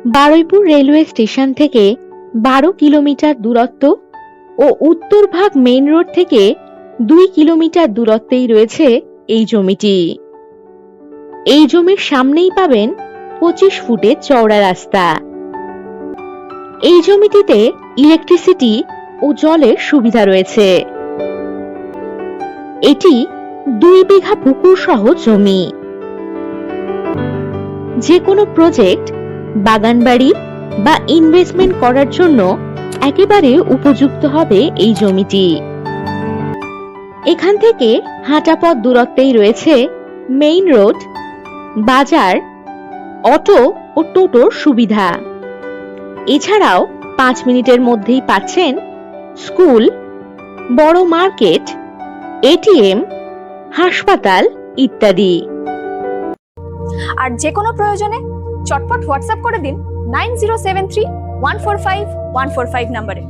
Baruipur railway station থেকে 12 kilometre দূরত্ব ও উত্তরভাগ main road থেকে 2 কিলোমিটার দূরত্বেই রয়েছে এই জমিটি। এই জমির সামনেই পাবেন 25 ফুটের চওড়া রাস্তা। এই জমিটিতে ইলেকট্রিসিটি ও জলের সুবিধা রয়েছে। এটি 2 বিঘা পুকুর সহ জমি। যে কোনো প্রজেক্ট, বাগানবাড়ি বা ইনভেস্টমেন্ট করার জন্য একেবারে উপযুক্ত হবে এই জমিটি। এখান থেকে হাঁটা পথ দূরত্বেই রয়েছে মেইন রোড, বাজার, অটো ও টোটোর সুবিধা। এছাড়াও 5 মিনিটের মধ্যেই পাচ্ছেন স্কুল, বড় মার্কেট, এটিএম, হাসপাতাল ইত্যাদি। আর যে কোনো প্রয়োজনে চটপট হোয়াটসঅ্যাপ করে দিন 9073145145 নম্বরে।